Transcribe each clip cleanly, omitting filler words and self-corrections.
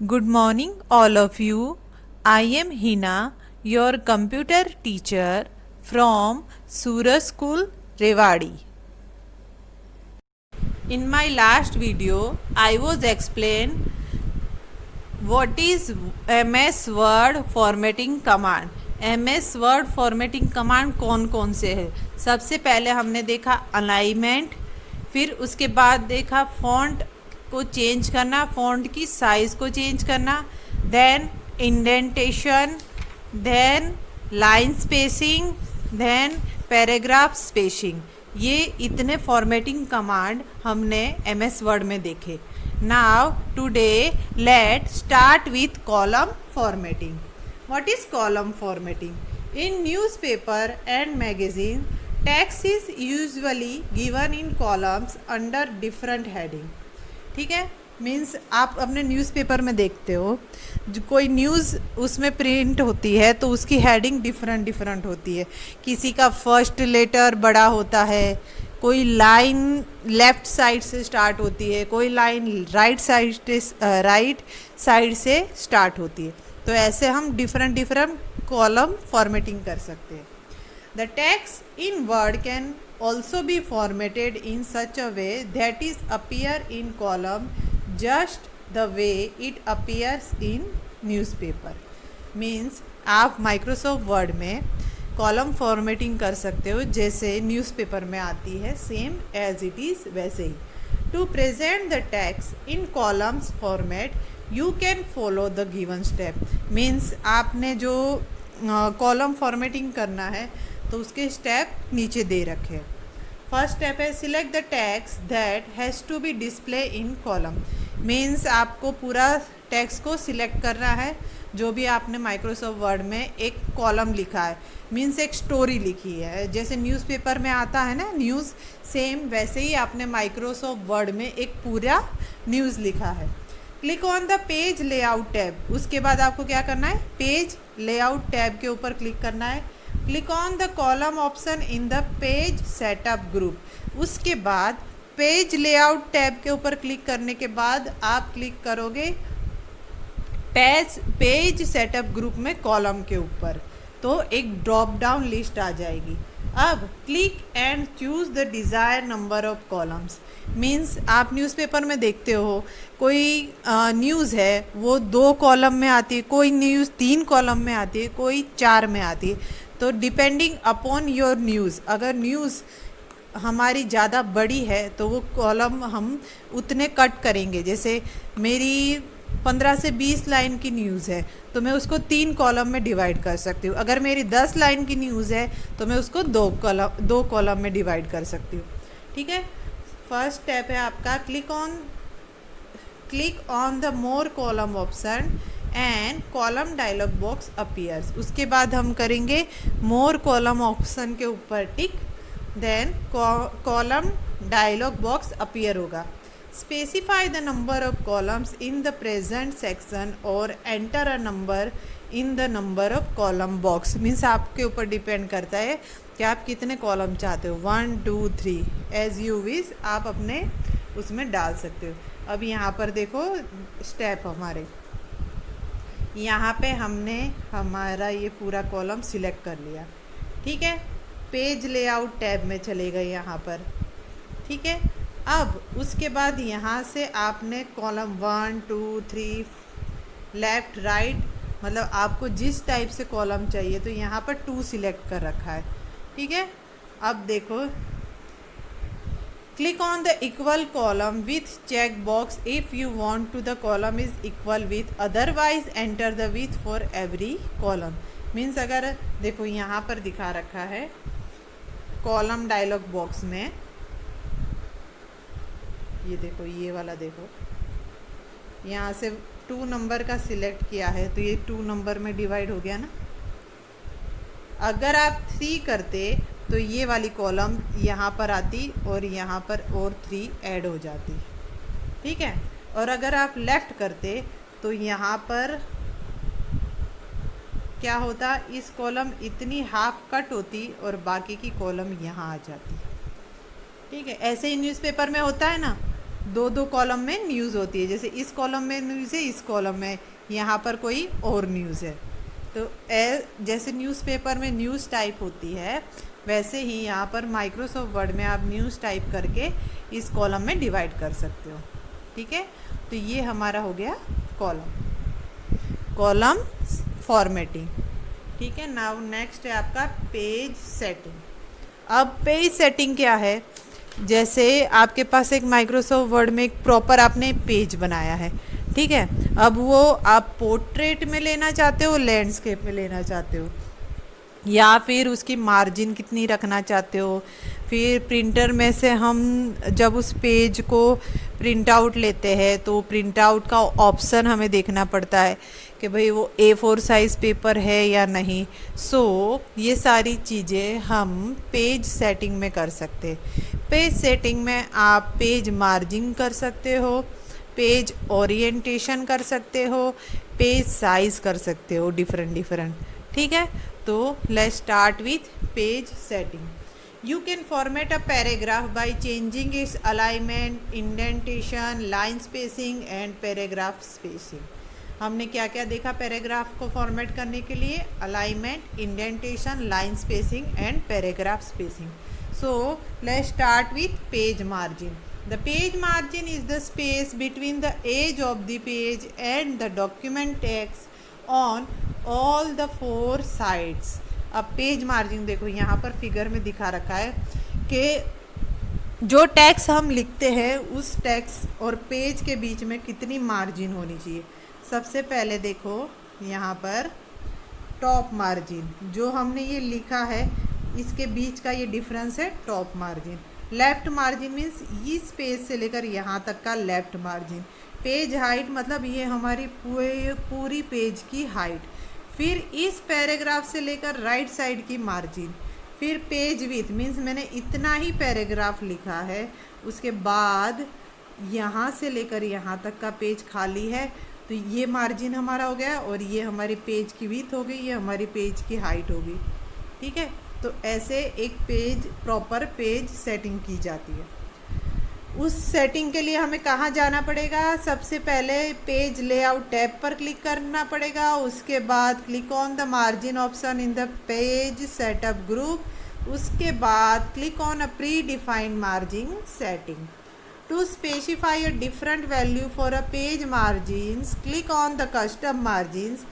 Good morning, all of you. I am Hina, your computer teacher from Suraj School, Rewadi. In my last video, I was explained what is MS Word formatting command. MS Word formatting command कौन कौन से है? सबसे पहले हमने देखा alignment, फिर उसके बाद देखा फॉन्ट को चेंज करना, फॉन्ट की साइज़ को चेंज करना, then indentation, then line spacing, then paragraph spacing. ये इतने फॉर्मेटिंग कमांड हमने MS वर्ड में देखे। Now today let start with column formatting. What is column formatting? In newspaper and magazine text is usually given in columns under different heading. ठीक है, means आप अपने newspaper में देखते हो, जो कोई न्यूज़ उसमें प्रिंट होती है तो उसकी हेडिंग डिफरेंट डिफरेंट होती है। किसी का फर्स्ट लेटर बड़ा होता है, कोई लाइन लेफ़्ट साइड से स्टार्ट होती है, कोई लाइन राइट साइड से स्टार्ट होती है। तो ऐसे हम डिफरेंट डिफरेंट कॉलम फॉर्मेटिंग कर सकते हैं। The text in Word can also be formatted in such a way that it appears in column just the way it appears in newspaper. Means आप Microsoft Word में column formatting कर सकते हो जैसे newspaper में आती है, सेम एज इट इज़ वैसे ही। To present the text in columns format you can follow the given step. Means आपने जो कॉलम फॉर्मेटिंग करना है तो उसके स्टेप नीचे दे रखे हैं। फर्स्ट स्टेप है select the text that has to be display in column. Means आपको पूरा टेक्स्ट को सिलेक्ट करना है जो भी आपने माइक्रोसॉफ्ट वर्ड में एक कॉलम लिखा है, मीन्स एक स्टोरी लिखी है, जैसे न्यूज़पेपर में आता है ना न्यूज़, सेम वैसे ही आपने माइक्रोसॉफ्ट वर्ड में एक पूरा न्यूज़ लिखा है। Click on the page layout tab. उसके बाद आपको क्या करना है, पेज लेआउट टैब के ऊपर क्लिक करना है। Click on the column option in the page setup group. उसके बाद पेज लेआउट टैब के ऊपर क्लिक करने के बाद आप क्लिक करोगे पेज सेटअप ग्रुप में कॉलम के ऊपर, तो एक ड्रॉप डाउन लिस्ट आ जाएगी। अब click and choose the desire number of columns. Means आप न्यूज़पेपर में देखते हो कोई न्यूज़ है वो 2 कॉलम में आती है, कोई न्यूज़ 3 कॉलम में आती है, कोई 4 में आती है। तो डिपेंडिंग अपॉन योर न्यूज़, अगर न्यूज़ हमारी ज़्यादा बड़ी है तो वो कॉलम हम उतने कट करेंगे। जैसे मेरी 15 से 20 लाइन की न्यूज़ है तो मैं उसको 3 कॉलम में डिवाइड कर सकती हूँ। अगर मेरी 10 लाइन की न्यूज़ है तो मैं उसको 2 कॉलम में डिवाइड कर सकती हूँ। ठीक है, फर्स्ट स्टेप है आपका click on the more column option and column dialog box appears. उसके बाद हम करेंगे मोर कॉलम ऑप्शन के ऊपर tick, then column dialog box appear होगा। Specify the number of columns in the present section और enter a number in the number of column box. Means आपके ऊपर डिपेंड करता है कि आप कितने कॉलम चाहते हो, 1 2 3 एज यू विश आप अपने उसमें डाल सकते हो। अब यहाँ पर देखो स्टेप हमारे, यहाँ पे हमने हमारा ये पूरा कॉलम सिलेक्ट कर लिया। ठीक है, पेज लेआउट टैब में चले गए यहाँ पर। ठीक है, अब उसके बाद यहाँ से आपने कॉलम 1 2 3 लेफ़्ट राइट, मतलब आपको जिस टाइप से कॉलम चाहिए तो यहाँ पर 2 सिलेक्ट कर रखा है। ठीक है, अब देखो click on the equal column width check box if you want to the column is equal width, otherwise enter the width for every column. Means अगर देखो यहाँ पर दिखा रखा है कॉलम डायलॉग बॉक्स में, ये देखो ये वाला देखो, यहाँ से 2 नंबर का सिलेक्ट किया है तो ये 2 नंबर में डिवाइड हो गया ना। अगर आप 3 करते तो ये वाली कॉलम यहाँ पर आती और यहाँ पर और 3 ऐड हो जाती। ठीक है, और अगर आप लेफ़्ट करते तो यहाँ पर क्या होता, इस कॉलम इतनी हाफ कट होती और बाकी की कॉलम यहाँ आ जाती। ठीक है, ऐसे ही न्यूज़पेपर में होता है ना, दो दो कॉलम में न्यूज़ होती है, जैसे इस कॉलम में न्यूज़ है, इस कॉलम में यहाँ पर कोई और न्यूज़ है। तो जैसे न्यूज़पेपर में न्यूज़ टाइप होती है, वैसे ही यहाँ पर माइक्रोसॉफ्ट वर्ड में आप न्यूज़ टाइप करके इस कॉलम में डिवाइड कर सकते हो। ठीक है, तो ये हमारा हो गया कॉलम फॉर्मेटिंग। ठीक है, नाउ नेक्स्ट है आपका पेज सेटिंग। अब पेज सेटिंग क्या है, जैसे आपके पास एक माइक्रोसॉफ्ट वर्ड में एक प्रॉपर आपने पेज बनाया है, ठीक है। अब वो आप पोर्ट्रेट में लेना चाहते हो, लैंडस्केप में लेना चाहते हो, या फिर उसकी मार्जिन कितनी रखना चाहते हो। फिर प्रिंटर में से हम जब उस पेज को प्रिंट आउट लेते हैं तो प्रिंट आउट का ऑप्शन हमें देखना पड़ता है कि भाई वो A4 साइज़ पेपर है या नहीं। ये सारी चीज़ें हम पेज सेटिंग में कर सकते हैं। पेज सेटिंग में आप पेज मार्जिन कर सकते हो, पेज ओरिएंटेशन कर सकते हो, पेज साइज़ कर सकते हो डिफरेंट। ठीक है, तो let's start with page setting. You can format a paragraph by changing its alignment, indentation, line spacing and paragraph spacing. हमने क्या क्या देखा पैराग्राफ को फॉर्मेट करने के लिए? Alignment, indentation, line spacing and paragraph spacing. So let's start with page margin. The page margin is the space between the edge of the page and the document text on all the four sides. अब page margin देखो यहाँ पर figure में दिखा रखा है कि जो टेक्स्ट हम लिखते हैं उस टेक्स्ट और पेज के बीच में कितनी मार्जिन होनी चाहिए। सबसे पहले देखो यहाँ पर टॉप मार्जिन, जो हमने ये लिखा है इसके बीच का ये डिफरेंस है top margin. Left margin means इस पेज से लेकर यहाँ तक का लेफ़्ट मार्जिन। पेज हाइट मतलब ये हमारी पूरी पेज की हाइट। फिर इस पैराग्राफ से लेकर राइट साइड की मार्जिन। फिर पेज विथ मीन्स मैंने इतना ही पैराग्राफ लिखा है, उसके बाद यहाँ से लेकर यहाँ तक का पेज खाली है, तो ये मार्जिन हमारा हो गया और ये हमारी पेज की विथ हो गई, ये हमारी पेज की हाइट हो गई। ठीक है, तो ऐसे एक पेज प्रॉपर पेज सेटिंग की जाती है। उस सेटिंग के लिए हमें कहाँ जाना पड़ेगा? सबसे पहले पेज लेआउट टैब पर क्लिक करना पड़ेगा, उसके बाद click on the margin option in the page setup group, उसके बाद click on a predefined margin setting. To specify a different value for a page margins click on the custom margins.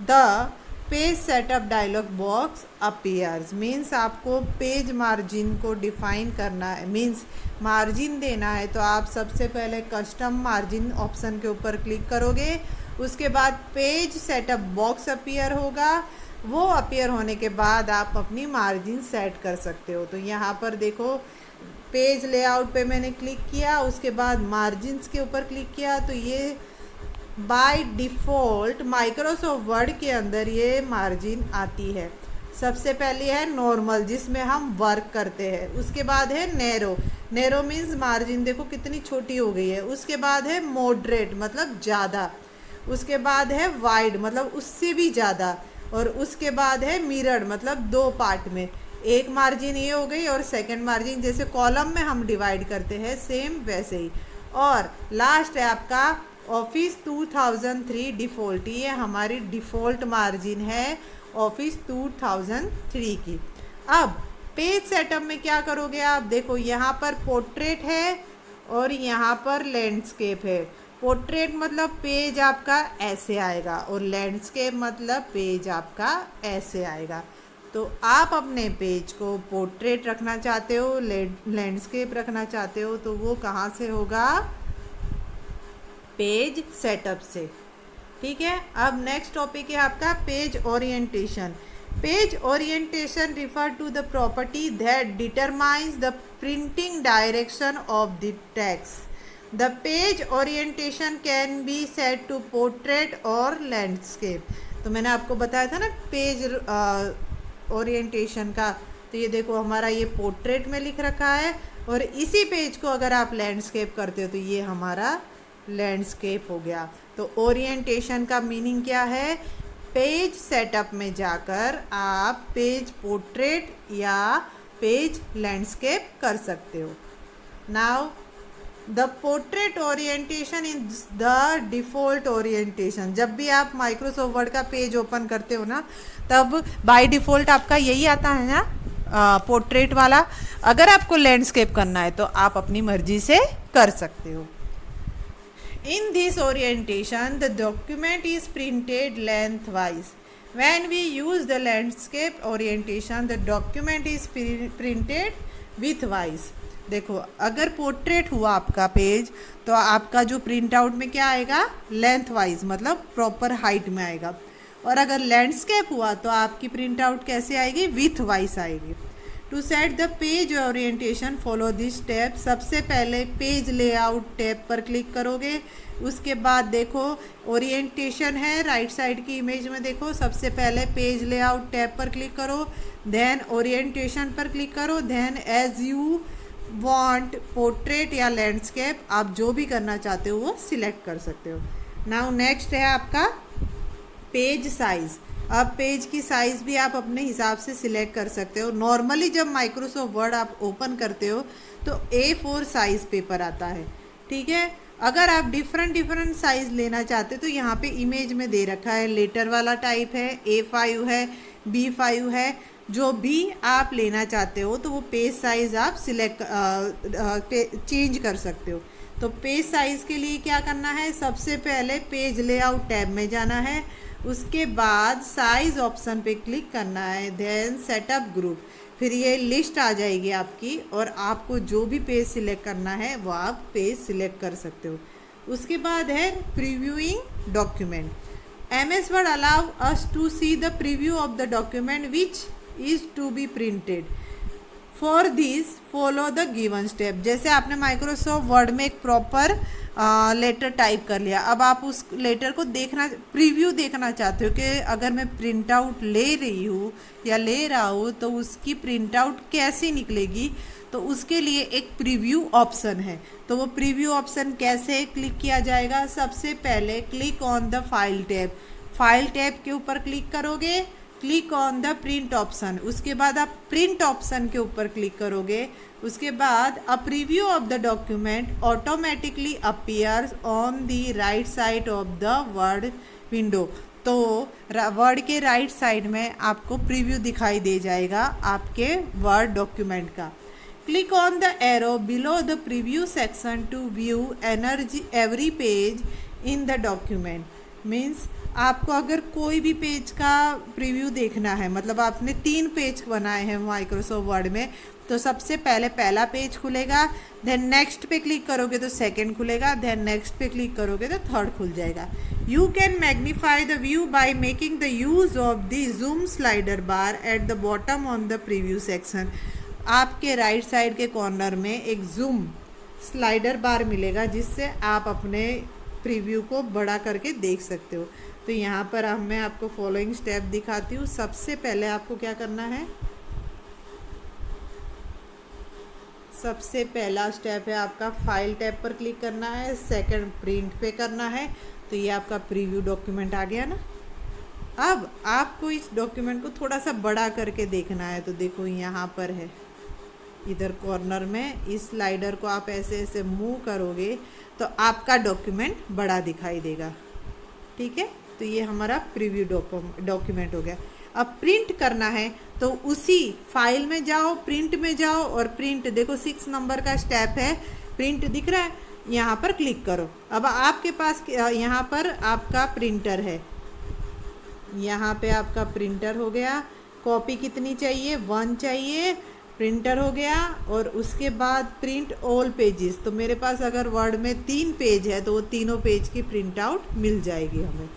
The page setup dialog box appears. Means आपको page margin को define करना है, means margin देना है, तो आप सबसे पहले कस्टम मार्जिन ऑप्शन के ऊपर क्लिक करोगे, उसके बाद पेज सेटअप बॉक्स अपीयर होगा। वो अपीयर होने के बाद आप अपनी मार्जिन सेट कर सकते हो। तो यहाँ पर देखो पेज लेआउट पे मैंने क्लिक किया, उसके बाद मार्जिन्स के ऊपर क्लिक किया, तो ये बाय डिफ़ॉल्ट माइक्रोसॉफ्ट वर्ड के अंदर ये मार्जिन आती है। सबसे पहले है नॉर्मल जिसमें हम वर्क करते हैं, उसके बाद है नैरो। नैरो मीन्स मार्जिन देखो कितनी छोटी हो गई है। उसके बाद है मॉडरेट मतलब ज़्यादा, उसके बाद है वाइड मतलब उससे भी ज़्यादा, और उसके बाद है मिरर्ड मतलब दो पार्ट में। एक मार्जिन ये हो गई और सेकंड मार्जिन जैसे कॉलम में हम डिवाइड करते हैं सेम वैसे ही। और लास्ट है आपका ऑफिस 2003 डिफ़ॉल्ट, ये हमारी डिफ़ॉल्ट मार्जिन है ऑफिस 2003 की। अब पेज सेटअप में क्या करोगे आप? देखो यहाँ पर पोर्ट्रेट है और यहाँ पर लैंडस्केप है। पोर्ट्रेट मतलब पेज आपका ऐसे आएगा और लैंडस्केप मतलब पेज आपका ऐसे आएगा। तो आप अपने पेज को पोर्ट्रेट रखना चाहते हो, लैंडस्केप रखना चाहते हो, तो वो कहाँ से होगा? पेज सेटअप से। ठीक है, अब नेक्स्ट टॉपिक है आपका page orientation. Page orientation refer to the property that determines the printing direction of the text. The page orientation can be set to portrait और लैंडस्केप। तो मैंने आपको बताया था ना पेज ओरिएंटेशन का, तो ये देखो हमारा ये पोर्ट्रेट में लिख रखा है, और इसी पेज को अगर आप लैंडस्केप करते हो तो ये हमारा लैंडस्केप हो गया। तो ओरिएंटेशन का मीनिंग क्या है? पेज सेटअप में जाकर आप पेज पोर्ट्रेट या पेज लैंडस्केप कर सकते हो। Now the portrait orientation is the default orientation. जब भी आप माइक्रोसॉफ्ट वर्ड का पेज ओपन करते हो ना, तब बाय डिफ़ॉल्ट आपका यही आता है ना, पोर्ट्रेट वाला। अगर आपको लैंडस्केप करना है तो आप अपनी मर्जी से कर सकते हो। In this orientation, the document is printed lengthwise. When we use the landscape orientation, the document is printed widthwise. देखो, अगर पोर्ट्रेट हुआ आपका पेज तो आपका जो प्रिंट आउट में क्या आएगा, लेंथ वाइज, मतलब प्रॉपर हाइट में आएगा। और अगर लैंडस्केप हुआ तो आपकी प्रिंट आउट कैसे आएगी, विथ वाइज आएगी। To set the page orientation follow this step. सबसे पहले पेज लेआउट टैब पर क्लिक करोगे, उसके बाद देखो ओरिएंटेशन है राइट साइड की इमेज में, देखो सबसे पहले पेज लेआउट टैब पर क्लिक करो, देन ओरिएंटेशन पर क्लिक करो, then as you want portrait या लैंडस्केप, आप जो भी करना चाहते हो वो सिलेक्ट कर सकते हो। नाउ नेक्स्ट है आपका पेज साइज़। अब पेज की साइज़ भी आप अपने हिसाब से सिलेक्ट कर सकते हो। नॉर्मली जब माइक्रोसॉफ्ट वर्ड आप ओपन करते हो तो A4 साइज़ पेपर आता है, ठीक है। अगर आप डिफरेंट साइज़ लेना चाहते हो तो यहाँ पे इमेज में दे रखा है, लेटर वाला टाइप है, A5 है, B5 है, जो भी आप लेना चाहते हो तो वो पेज साइज़ आप सिलेक्ट चेंज कर सकते हो। तो पेज साइज़ के लिए क्या करना है, सबसे पहले पेज लेआउट टैब में जाना है, उसके बाद साइज़ ऑप्शन पे क्लिक करना है, देन सेटअप ग्रुप, फिर ये लिस्ट आ जाएगी आपकी और आपको जो भी पेज सिलेक्ट करना है वो आप पेज सिलेक्ट कर सकते हो। उसके बाद है previewing document. MS Word allow us to see the preview of the document which is to be printed. For this follow the given step. जैसे आपने माइक्रोसॉफ्ट वर्ड में एक प्रॉपर लेटर टाइप कर लिया, अब आप उस लेटर को देखना, प्रीव्यू देखना चाहते हो कि अगर मैं प्रिंट आउट ले रही हूँ या ले रहा हूँ तो उसकी प्रिंट आउट कैसी निकलेगी, तो उसके लिए एक प्रीव्यू ऑप्शन है। तो वो प्रीव्यू ऑप्शन कैसे क्लिक किया जाएगा, सबसे पहले click on the file tab, file tab के ऊपर क्लिक करोगे, click on the print option, उसके बाद आप प्रिंट ऑप्शन के ऊपर क्लिक करोगे, उसके बाद a preview of the document automatically appears on the right side of the Word window. तो वर्ड के राइट साइड में आपको प्रीव्यू दिखाई दे जाएगा आपके वर्ड डॉक्यूमेंट का। Click on the arrow below the preview section to view every page in the document. Means आपको अगर कोई भी पेज का प्रीव्यू देखना है, मतलब आपने 3 पेज बनाए हैं माइक्रोसॉफ्ट वर्ड में, तो सबसे पहले पहला पेज खुलेगा, देन नेक्स्ट पे क्लिक करोगे तो सेकंड खुलेगा, देन नेक्स्ट पे क्लिक करोगे तो थर्ड खुल जाएगा। You can magnify the view by making the use of the zoom slider bar at the bottom on the preview section. आपके राइट साइड के कॉर्नर में एक जूम स्लाइडर बार मिलेगा जिससे आप अपने प्रीव्यू को बड़ा करके देख सकते हो। तो यहाँ पर मैं आपको फॉलोइंग स्टेप दिखाती हूँ। सबसे पहले आपको क्या करना है, सबसे पहला स्टेप है आपका फाइल टैब पर क्लिक करना है, सेकंड प्रिंट पे करना है। तो ये आपका प्रीव्यू डॉक्यूमेंट आ गया ना। अब आपको इस डॉक्यूमेंट को थोड़ा सा बड़ा करके देखना है, तो देखो यहाँ पर है, इधर कॉर्नर में इस स्लाइडर को आप ऐसे ऐसे मूव करोगे तो आपका डॉक्यूमेंट बड़ा दिखाई देगा, ठीक है। तो ये हमारा प्रीव्यू डॉक्यूमेंट हो गया। अब प्रिंट करना है तो उसी फाइल में जाओ, प्रिंट में जाओ और प्रिंट, देखो 6 नंबर का स्टेप है, प्रिंट दिख रहा है, यहाँ पर क्लिक करो। अब आपके पास यहाँ पर आपका प्रिंटर है, यहाँ पे आपका प्रिंटर हो गया। कॉपी कितनी चाहिए, 1 चाहिए, प्रिंटर हो गया। और उसके बाद प्रिंट ऑल पेजेस, तो मेरे पास अगर वर्ड में 3 पेज है तो वो तीनों पेज की प्रिंट आउट मिल जाएगी हमें,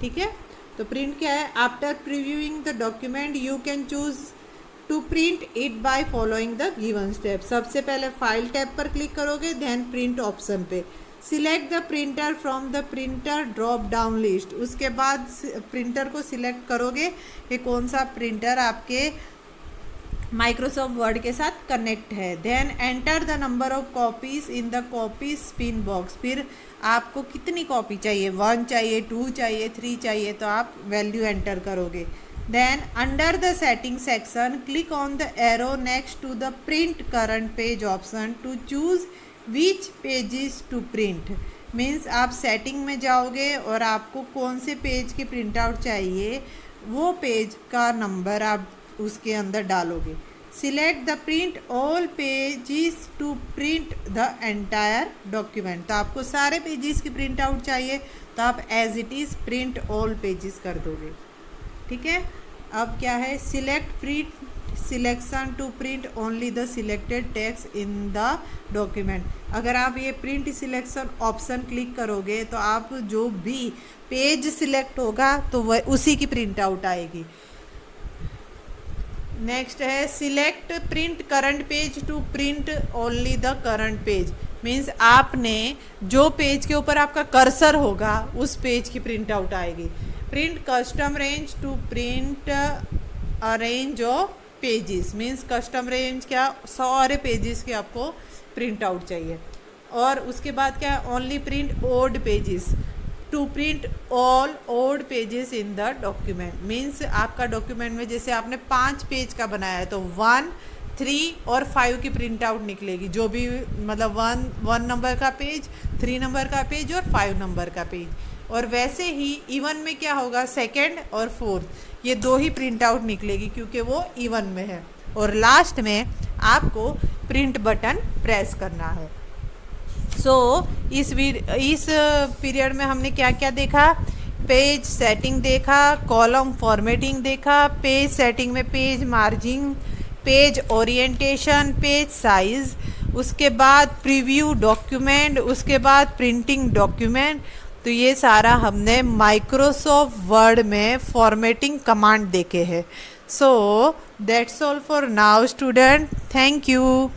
ठीक है। तो प्रिंट क्या है, after previewing the document you can choose to print it by following the given step. सबसे पहले फाइल टैब पर क्लिक करोगे, देन प्रिंट ऑप्शन पे select the printer from the printer drop down list. उसके बाद printer को select करोगे कि कौन सा प्रिंटर आपके माइक्रोसॉफ्ट वर्ड के साथ कनेक्ट है। Then enter the number of copies in the copy spin box. फिर आपको कितनी कॉपी चाहिए, 1 चाहिए, 2 चाहिए, 3 चाहिए, तो आप वैल्यू एंटर करोगे। Then under the setting section click on the arrow next to the print current page option to choose which pages to print means आप सेटिंग में जाओगे और आपको कौन से पेज की प्रिंट आउट चाहिए, वो पेज का नंबर आप उसके अंदर डालोगे। Select the print all pages to print the entire document, तो आपको सारे पेजेस की प्रिंट आउट चाहिए तो आप as it is print all pages कर दोगे। ठीक है, अब क्या है, select print selection to print only the selected text in the document. अगर आप ये प्रिंट सिलेक्शन ऑप्शन क्लिक करोगे तो आप जो भी पेज सिलेक्ट होगा तो वह उसी की प्रिंट आउट आएगी। नेक्स्ट है select print current page to print only the current page, means आपने जो पेज के ऊपर आपका कर्सर होगा उस पेज की प्रिंट आउट आएगी। Print custom range to print a range of pages, means custom range क्या, सारे पेजेस के आपको प्रिंट आउट चाहिए। और उसके बाद क्या है, only print odd pages to print all odd pages in the document, means आपका डॉक्यूमेंट में जैसे आपने 5 पेज का बनाया है तो 1, 3 और 5 की प्रिंट आउट निकलेगी, जो भी मतलब 1 नंबर का पेज, 3 नंबर का पेज और 5 नंबर का पेज। और वैसे ही इवन में क्या होगा, सेकंड और फोर्थ, ये 2 ही प्रिंट आउट निकलेगी क्योंकि वो इवन में है। और लास्ट में आपको प्रिंट बटन प्रेस करना है। इस पीरियड में हमने क्या क्या देखा, पेज सेटिंग देखा, कॉलम फॉर्मेटिंग देखा, पेज सेटिंग में page margin, page orientation, page size, उसके बाद प्रीव्यू डॉक्यूमेंट, उसके बाद प्रिंटिंग डॉक्यूमेंट। तो ये सारा हमने माइक्रोसॉफ्ट वर्ड में फॉर्मेटिंग कमांड देखे हैं। So that's all for now student, thank you.